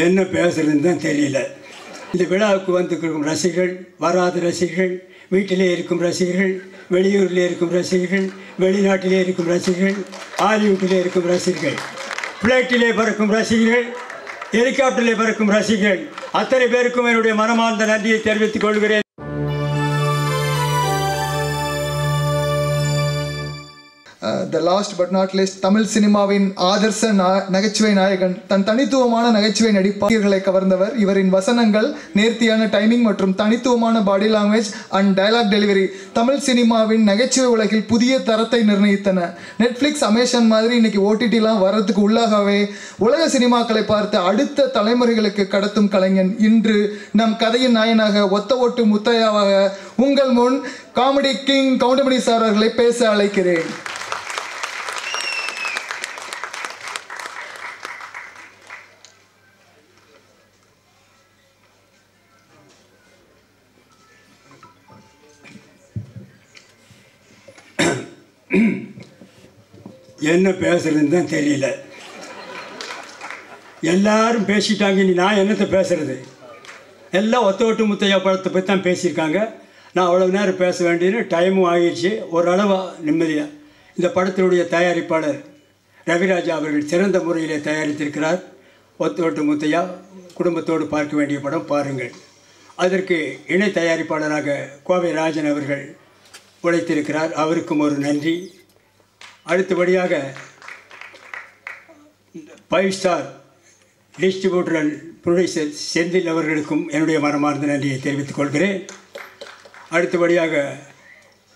என்ன பேசுறதுன்னு தான் தெரியல. இந்த விழாவுக்கு வந்திருக்கும் ரசிகர்கள், வராத ரசிகர்கள், வீட்டிலே இருக்கும் ரசிகர்கள், வெளியூரில் இருக்கும் ரசிகர்கள், வெளிநாட்டிலே இருக்கும் ரசிகர்கள், ஹாலிவுட்டிலே இருக்கும் ரசிகர்கள், ஃப்ளைட்டிலே பறக்கும் ரசிகர்கள், ஹெலிகாப்டரிலே பறக்கும் ரசிகர்கள், அத்தனை பேருக்கும் என்னுடைய மனமார்ந்த நன்றியை தெரிவித்துக் கொள்கிறேன். The last but not least, Tamil சினிமாவின் ஆதர்ச நகைச்சுவை நாயகன், தன் தனித்துவமான நகைச்சுவை நடிப்பாளர்களை கவர்ந்தவர். இவரின் வசனங்கள், நேர்த்தியான டைமிங் மற்றும் தனித்துவமான body language and dialogue delivery Tamil சினிமாவின் நகைச்சுவை உலகில் புதிய தரத்தை நிர்ணயித்தன. நெட்ஃப்ளிக்ஸ், அமேசான் மாதிரி இன்னைக்கு ஓடிடிலாம் வர்றதுக்கு உள்ளாகவே உலக சினிமாக்களை பார்த்து அடுத்த தலைமுறைகளுக்கு கடத்தும் கலைஞன் இன்று நம் கதையின் நாயனாக ஒத்த ஓட்டு முத்தையாவாக உங்கள் முன் காமெடி கிங் கவுண்டமணி சார் அவர்களை பேச அழைக்கிறேன். என்ன பேசுறதுன்னு தான் தெரியல. எல்லாரும் பேசிட்டாங்க, இனி நான் என்னத்தை பேசுறது? எல்லாம் ஒத்த ஓட்டு முத்தையா படத்தை பற்றி தான் பேசியிருக்காங்க. நான் அவ்வளோ நேரம் பேச வேண்டியது, டைமும் ஆகிடுச்சு. ஓரளவு நிம்மதியாக. இந்த படத்தினுடைய தயாரிப்பாளர் ரவிராஜா அவர்கள் சிறந்த முறையிலே தயாரித்திருக்கிறார். ஒத்த ஓட்டு முத்தையா குடும்பத்தோடு பார்க்க வேண்டிய படம், பாருங்கள். அதற்கு இணை தயாரிப்பாளராக கோவை ராஜன் அவர்கள் உழைத்திருக்கிறார். அவருக்கும் ஒரு நன்றி. அடுத்தபடியாக 5 star distributor and producer Senthil அவர்களுக்கும் என்னுடைய மனமார்ந்த நன்றியை தெரிவித்துக் கொள்கிறேன். அடுத்தபடியாக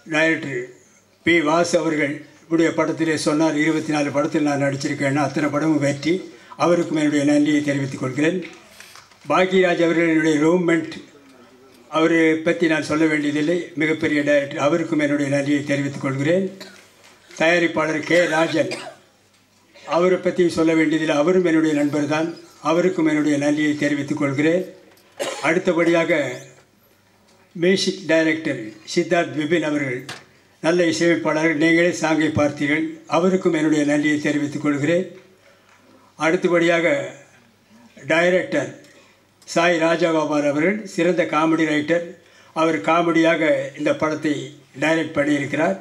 டைரக்டர் பி. வாசு அவர்கள் உடைய படத்திலே சொன்னார், 24 படத்தில் நான் நடிச்சிருக்கேன்னா அத்தனை படமும் வெற்றி. அவருக்கும் என்னுடைய நன்றியை தெரிவித்துக் கொள்கிறேன். பாக்யராஜ் அவர்கள் என்னுடைய ரூம்மெண்ட், அவரை பற்றி நான் சொல்ல வேண்டியதில்லை, மிகப்பெரிய டைரக்டர். அவருக்கும் என்னுடைய நன்றியை தெரிவித்துக் கொள்கிறேன். தயாரிப்பாளர் கே. ராஜன், அவரை பற்றி சொல்ல வேண்டியதில்லை, அவரும் என்னுடைய நண்பர் தான். அவருக்கும் என்னுடைய நன்றியை தெரிவித்துக் கொள்கிறேன். அடுத்தபடியாக மியூசிக் டைரக்டர் சித்தார்த் விபின் அவர்கள், நல்ல இசையமைப்பாளர்கள், நீங்களே சாங்கை பார்த்தீர்கள். அவருக்கும் என்னுடைய நன்றியை தெரிவித்துக் கொள்கிறேன். அடுத்தபடியாக டைரக்டர் சாய் ராஜகோபால் அவர்கள், சிறந்த காமெடி ரைட்டர். அவர் காமெடியாக இந்த படத்தை டைரக்ட் பண்ணியிருக்கிறார்.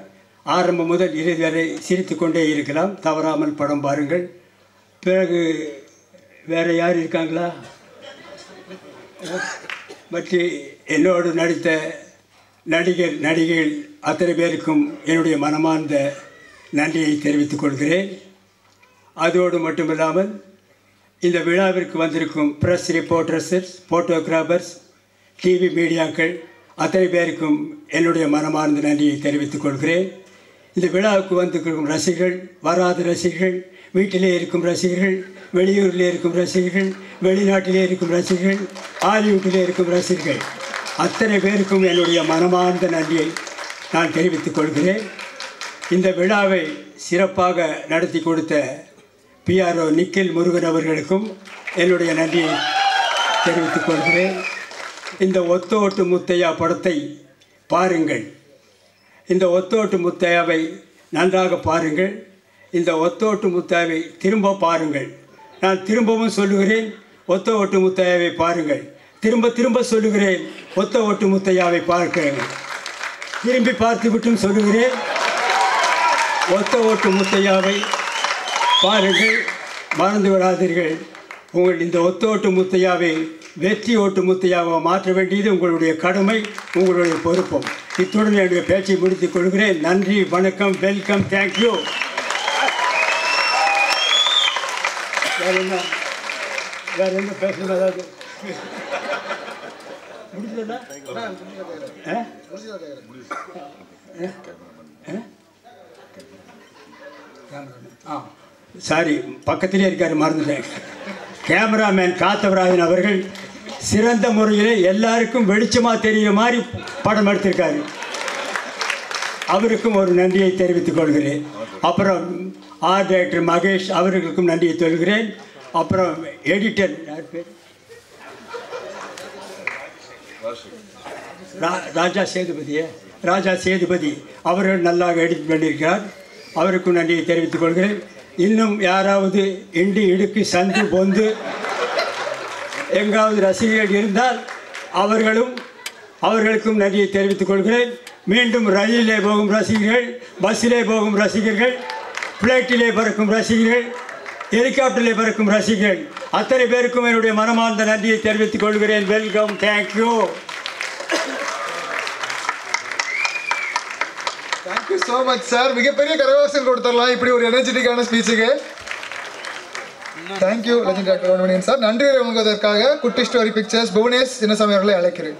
ஆரம்பம் முதல் இறுதி வரை சிரித்து கொண்டே இருக்கலாம். தவறாமல் படம் பாருங்கள். பிறகு வேறு யார் இருக்காங்களா? மற்ற என்னோடு நடித்த நடிகைகள் அத்தனை பேருக்கும் என்னுடைய மனமார்ந்த நன்றியை தெரிவித்துக் கொள்கிறேன். அதோடு மட்டுமில்லாமல் இந்த விழாவிற்கு வந்திருக்கும் ப்ரெஸ் ரிப்போர்ட்டர்ஸ், ஃபோட்டோகிராஃபர்ஸ், டிவி மீடியாக்கள் அத்தனை பேருக்கும் என்னுடைய மனமார்ந்த நன்றியை தெரிவித்துக் கொள்கிறேன். இந்த விழாவுக்கு வந்திருக்கும் ரசிகர்கள், வராத ரசிகர்கள், வீட்டிலே இருக்கும் ரசிகர்கள், வெளியூரில் இருக்கும் ரசிகர்கள், வெளிநாட்டிலே இருக்கும் ரசிகர்கள், ஹாலிவுட்டிலே இருக்கும் ரசிகர்கள் அத்தனை பேருக்கும் என்னுடைய மனமார்ந்த நன்றியை நான் தெரிவித்துக் கொள்கிறேன். இந்த விழாவை சிறப்பாக நடத்தி கொடுத்த PRO நிக்கில் முருகன் அவர்களுக்கும் என்னுடைய நன்றியை தெரிவித்துக் கொள்கிறேன். இந்த ஒத்த ஓட்டு முத்தையா படத்தை பாருங்கள். இந்த ஒத்த ஓட்டு முத்தையாவை நன்றாக பாருங்கள். இந்த ஒத்த ஓட்டு முத்தையாவை திரும்ப பாருங்கள். நான் திரும்பவும் சொல்லுகிறேன், ஒத்த ஓட்டு முத்தையாவை பாருங்கள். திரும்ப சொல்லுகிறேன், ஒத்த ஓட்டு முத்தையாவை பார்க்கிறேன். திரும்பி பார்த்துவிட்டும் சொல்லுகிறேன், ஒத்த ஓட்டு முத்தையாவை பாருங்கள். மறந்து விடாதீர்கள். உங்கள் இந்த ஒத்த ஓட்டு முத்தையாவை வெற்றி ஓட்டு முத்தையாவை மாற்ற வேண்டியது உங்களுடைய கடமை, உங்களுடைய பொறுப்பும். இத்துடன் என்னுடைய பேச்சை முடித்துக் கொள்கிறேன். நன்றி, வணக்கம், வெல்கம், தேங்க்யூ. வேறு என்ன பேசணும்? அதாவது முடிஞ்சதா? சாரி, பக்கத்திலே இருக்காரு, மறந்துட்டேன். கேமராமேன் காத்தவராயன் அவர்கள் சிறந்த முறையில் எல்லாருக்கும் வெளிச்சமாக தெரிகிற மாதிரி படம் எடுத்திருக்காரு. அவருக்கும் ஒரு நன்றியை தெரிவித்துக் கொள்கிறேன். அப்புறம் ஆர்ட் டைரக்டர் மகேஷ் அவர்களுக்கும் நன்றியை சொல்கிறேன். அப்புறம் எடிட்டர் ராஜா சேதுபதி அவர்கள் நல்லாக எடிட் பண்ணியிருக்கிறார். அவருக்கும் நன்றியை தெரிவித்துக் கொள்கிறேன். இன்னும் யாராவது இண்டு இடுக்கு சந்து பொந்து எங்காவது ரசிகர்கள் இருந்தால் அவர்களுக்கும் நன்றியை தெரிவித்துக் கொள்கிறேன். மீண்டும் ரயிலிலே போகும் ரசிகர்கள், பஸ்ஸிலே போகும் ரசிகர்கள், பிளைட்டிலே பறக்கும் ரசிகர்கள், ஹெலிகாப்டரிலே பறக்கும் ரசிகர்கள் அத்தனை பேருக்கும் என்னுடைய மனமார்ந்த நன்றியை தெரிவித்துக் கொள்கிறேன். Welcome, thank you. Thank you so much sir. மிகப்பெரிய கரகோஷம் கொடுத்துடலாம் இப்படி ஒரு எனர்ஜெட்டிக்கான ஸ்பீச்சுக்கு. Thank you legend doctor sir. நன்றி வழங்குவதற்காக குட்டி ஸ்டோரி பிக்சர்ஸ் புவனேஷ் சின்னசாமி அவர்களை அழைக்கிறேன்.